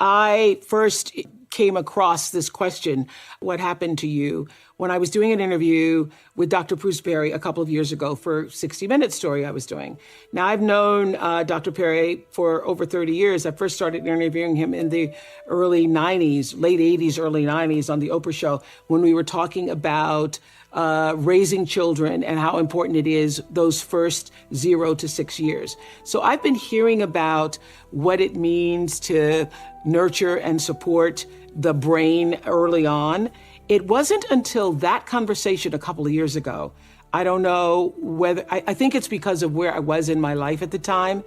I first came across this question, what happened to you, when I was doing an interview with Dr. Bruce Perry a couple of years ago for 60 Minutes story I was doing. Now, I've known Dr. Perry for over 30 years. I first started interviewing him in the early 90s, late 80s, early 90s on the Oprah show, when we were talking about raising children and how important it is those first 0 to 6 years. So I've been hearing about what it means to nurture and support the brain early on. It wasn't until that conversation a couple of years ago. I don't know whether, I think it's because of where I was in my life at the time.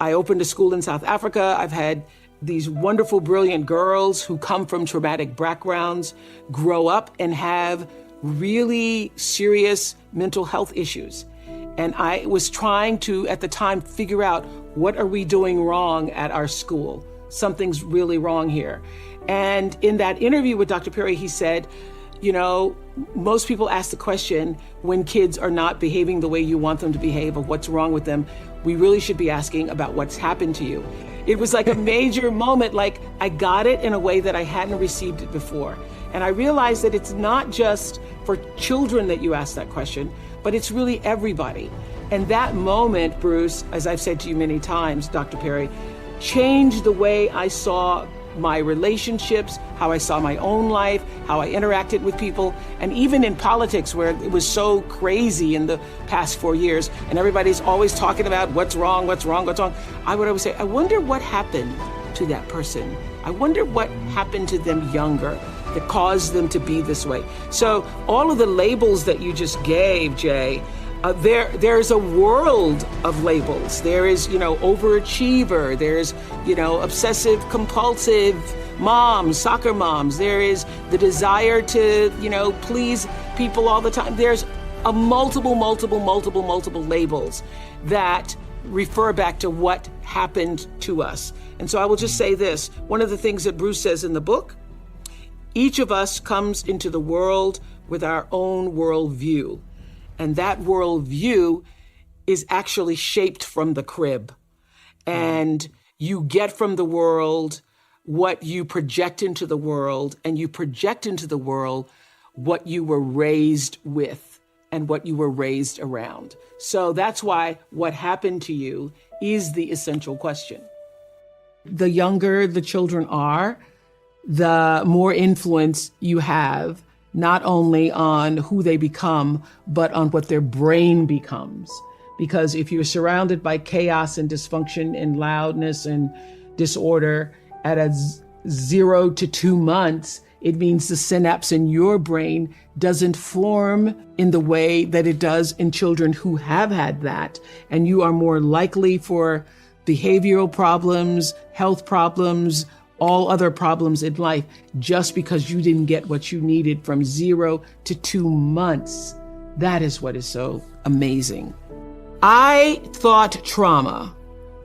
I opened a school in South Africa. I've had these wonderful, brilliant girls who come from traumatic backgrounds grow up and have really serious mental health issues. And I was trying to, at the time, figure out, what are we doing wrong at our school? Something's really wrong here. And in that interview with Dr. Perry, he said, you know, most people ask the question, when kids are not behaving the way you want them to behave, or what's wrong with them, we really should be asking about what's happened to you. It was like a major moment, like I got it in a way that I hadn't received it before. And I realized that it's not just for children that you ask that question, but it's really everybody. And that moment, Bruce, as I've said to you many times, Dr. Perry, changed the way I saw my relationships, how I saw my own life, how I interacted with people, and even in politics, where it was so crazy in the past 4 years, and everybody's always talking about what's wrong, what's wrong, what's wrong. I would always say, I wonder what happened to that person. I wonder what happened to them younger that caused them to be this way. So all of the labels that you just gave, Jay, there's a world of labels. There is, overachiever. There's, obsessive compulsive moms, soccer moms. There is the desire to, please people all the time. There's a multiple labels that refer back to what happened to us. And so I will just say this. One of the things that Bruce says in the book, each of us comes into the world with our own worldview. And that worldview is actually shaped from the crib. And you get from the world what you project into the world, and you project into the world what you were raised with and what you were raised around. So that's why what happened to you is the essential question. The younger the children are, the more influence you have, not only on who they become, but on what their brain becomes. Because if you're surrounded by chaos and dysfunction and loudness and disorder at a 0 to 2 months, it means the synapse in your brain doesn't form in the way that it does in children who have had that. And you are more likely for behavioral problems, health problems, all other problems in life, just because you didn't get what you needed from 0 to 2 months. That is what is so amazing. I thought trauma,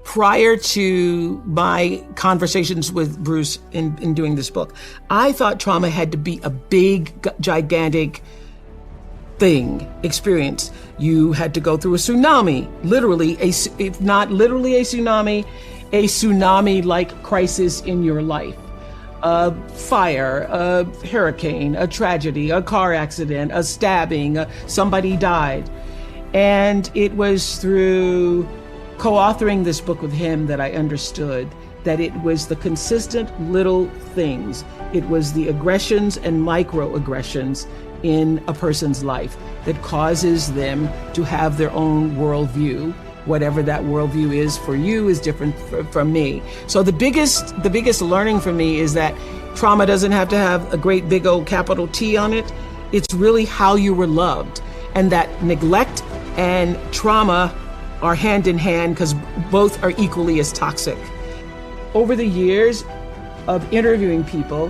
prior to my conversations with Bruce in doing this book, I thought trauma had to be a big, gigantic experience. You had to go through a tsunami, literally, if not literally a tsunami-like crisis in your life. A fire, a hurricane, a tragedy, a car accident, a stabbing, somebody died. And it was through co-authoring this book with him that I understood that it was the consistent little things. It was the aggressions and microaggressions in a person's life that causes them to have their own worldview. Whatever that worldview is for you is different from me. So the biggest learning for me is that trauma doesn't have to have a great big old capital T on it. It's really how you were loved, and that neglect and trauma are hand in hand because both are equally as toxic. Over the years of interviewing people,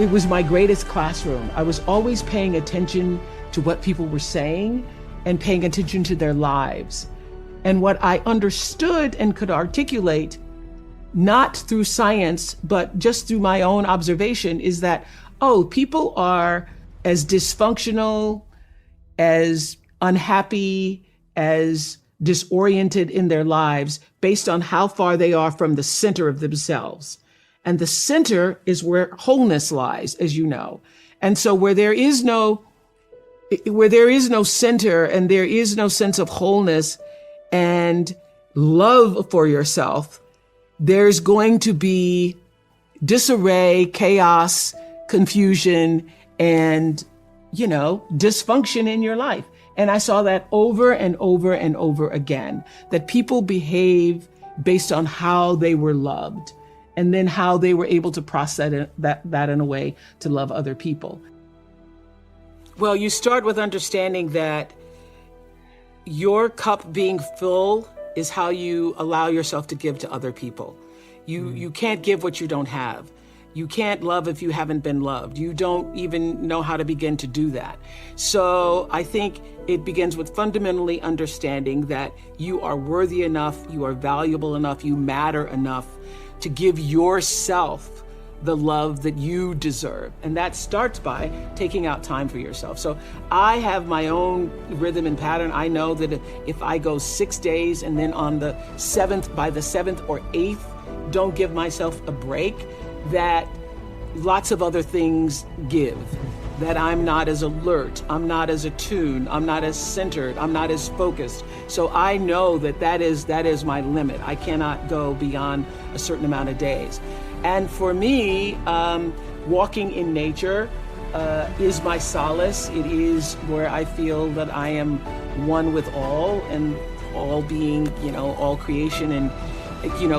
it was my greatest classroom. I was always paying attention to what people were saying and paying attention to their lives. And what I understood and could articulate, not through science, but just through my own observation, is that, people are as dysfunctional, as unhappy, as disoriented in their lives based on how far they are from the center of themselves. And the center is where wholeness lies, as you know. And so where there is no center and there is no sense of wholeness and love for yourself, there's going to be disarray, chaos, confusion, and, dysfunction in your life. And I saw that over and over and over again, that people behave based on how they were loved and then how they were able to process that in a way to love other people. Well, you start with understanding that your cup being full is how you allow yourself to give to other people. You can't give what you don't have. You can't love if you haven't been loved. You don't even know how to begin to do that. So I think it begins with fundamentally understanding that you are worthy enough, you are valuable enough, you matter enough to give yourself the love that you deserve. And that starts by taking out time for yourself. So I have my own rhythm and pattern. I know that if I go 6 days and then by the 7th or 8th, don't give myself a break, that lots of other things give, that I'm not as alert, I'm not as attuned, I'm not as centered, I'm not as focused. So I know that is my limit. I cannot go beyond a certain amount of days. And for me, walking in nature is my solace. It is where I feel that I am one with all, and all being, all creation and,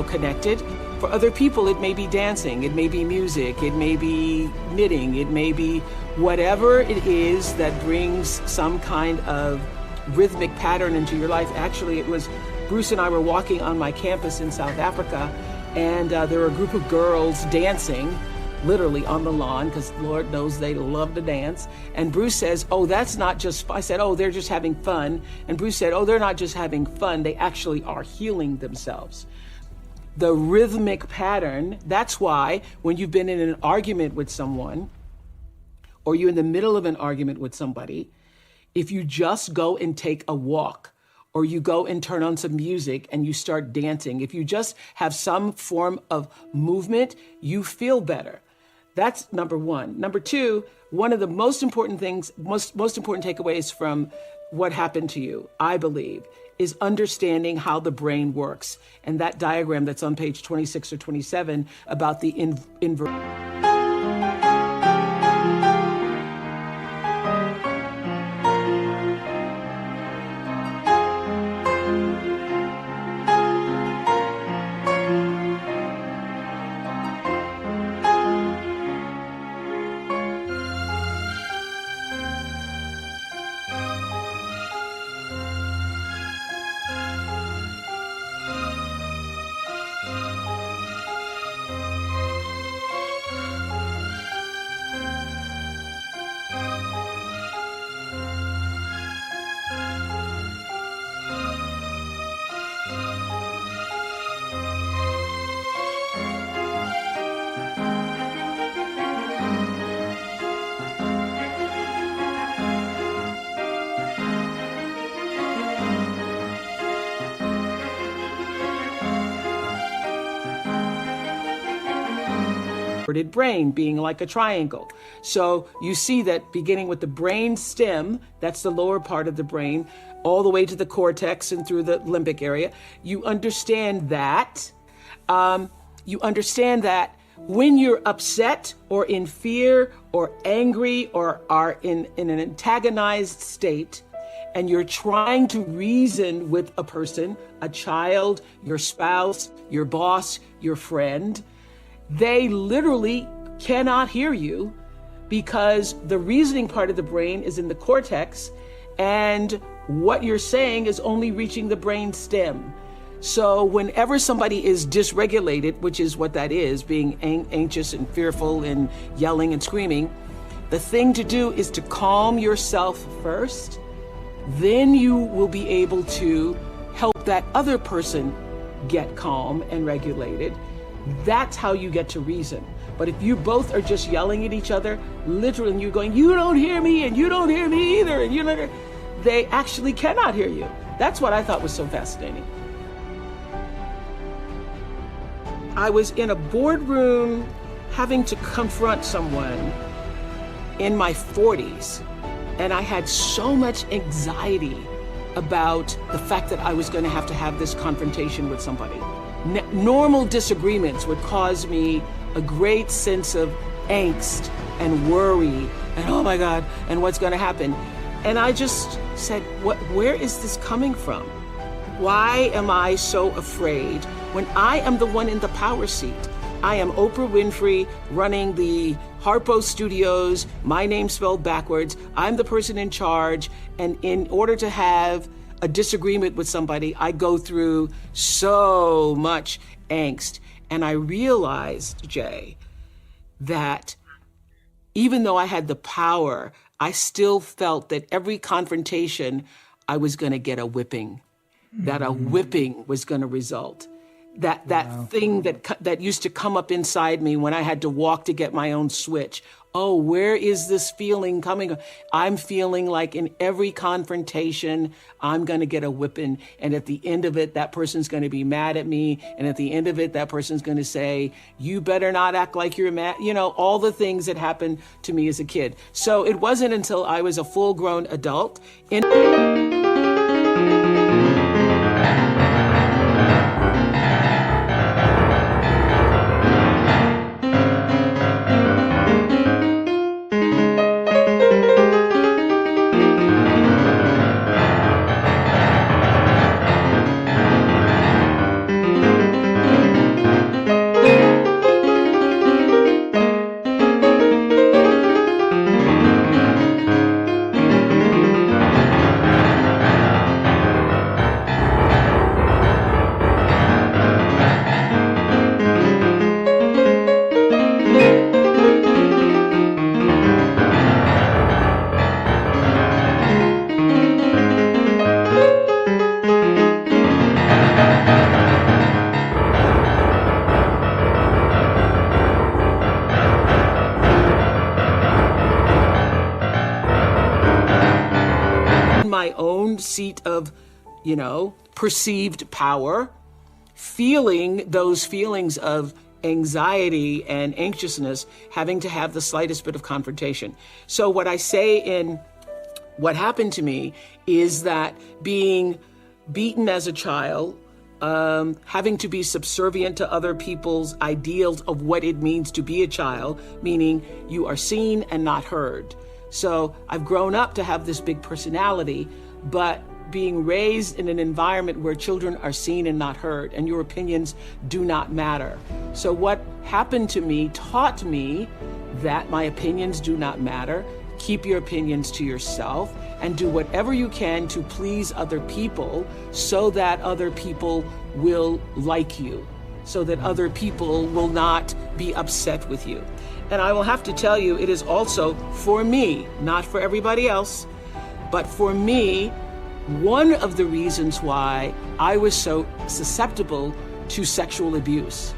connected. For other people, it may be dancing, it may be music, it may be knitting, it may be whatever it is that brings some kind of rhythmic pattern into your life. Actually, it was Bruce and I were walking on my campus in South Africa, and there were a group of girls dancing, literally on the lawn, because Lord knows they love to dance. And Bruce says, "Oh, that's not just," I said, "Oh, they're just having fun." And Bruce said, "Oh, they're not just having fun, they actually are healing themselves." The rhythmic pattern, that's why when you've been in an argument with someone, or you're in the middle of an argument with somebody, if you just go and take a walk, or you go and turn on some music and you start dancing, if you just have some form of movement, you feel better. That's number one. Number two, one of the most important things, most important takeaways from what happened to you, I believe, is understanding how the brain works. And that diagram that's on page 26 or 27 about the brain being like a triangle. So you see that beginning with the brain stem, that's the lower part of the brain, all the way to the cortex and through the limbic area. You understand that. When you're upset or in fear or angry or are in an antagonized state, and you're trying to reason with a person, a child, your spouse, your boss, your friend, they literally cannot hear you because the reasoning part of the brain is in the cortex, and what you're saying is only reaching the brain stem. So whenever somebody is dysregulated, which is what that is, being anxious and fearful and yelling and screaming, the thing to do is to calm yourself first. Then you will be able to help that other person get calm and regulated. That's how you get to reason. But if you both are just yelling at each other, literally, and you're going, "You don't hear me, and you don't hear me either," and they actually cannot hear you. That's what I thought was so fascinating. I was in a boardroom having to confront someone in my 40s, and I had so much anxiety about the fact that I was going to have this confrontation with somebody. Normal disagreements would cause me a great sense of angst and worry and oh my God, and what's going to happen? And I just said, where is this coming from? Why am I so afraid when I am the one in the power seat? I am Oprah Winfrey running the Harpo Studios, my name spelled backwards. I'm the person in charge. And in order to have a disagreement with somebody, I go through so much angst. And I realized, Jay, that even though I had the power, I still felt that every confrontation, I was going to get a whipping, that a whipping was going to result. That thing that used to come up inside me when I had to walk to get my own switch. Oh, where is this feeling coming? I'm feeling like in every confrontation, I'm going to get a whipping. And at the end of it, that person's going to be mad at me. And at the end of it, that person's going to say, you better not act like you're mad. You know, all the things that happened to me as a kid. So it wasn't until I was a full-grown adult. My own seat of, perceived power, feeling those feelings of anxiety and anxiousness, having to have the slightest bit of confrontation. So what I say in what happened to me is that being beaten as a child, having to be subservient to other people's ideals of what it means to be a child, meaning you are seen and not heard. So I've grown up to have this big personality, but being raised in an environment where children are seen and not heard, and your opinions do not matter. So what happened to me taught me that my opinions do not matter. Keep your opinions to yourself and do whatever you can to please other people so that other people will like you, so that other people will not be upset with you. And I will have to tell you, it is also for me, not for everybody else, but for me, one of the reasons why I was so susceptible to sexual abuse,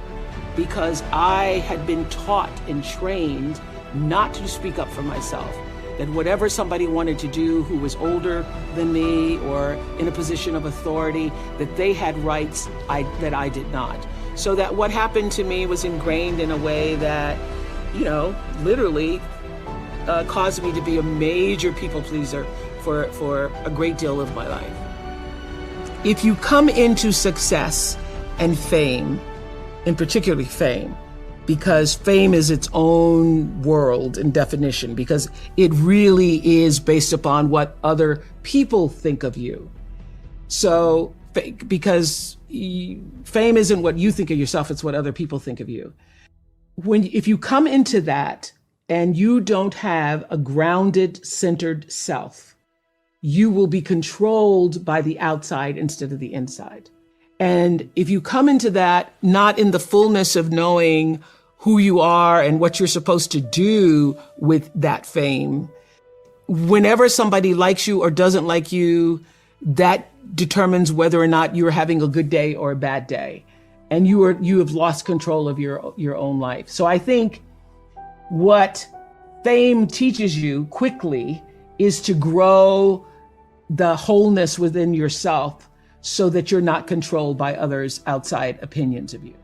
because I had been taught and trained not to speak up for myself, that whatever somebody wanted to do who was older than me or in a position of authority, that they had rights that I did not. So that what happened to me was ingrained in a way that literally caused me to be a major people pleaser for a great deal of my life. If you come into success and fame, and particularly fame, because fame is its own world and definition, because it really is based upon what other people think of you. So, because fame isn't what you think of yourself, it's what other people think of you. If you come into that and you don't have a grounded, centered self, you will be controlled by the outside instead of the inside. And if you come into that not in the fullness of knowing who you are and what you're supposed to do with that fame, whenever somebody likes you or doesn't like you, that determines whether or not you're having a good day or a bad day. And you have lost control of your own life. So I think what fame teaches you quickly is to grow the wholeness within yourself so that you're not controlled by others' outside opinions of you.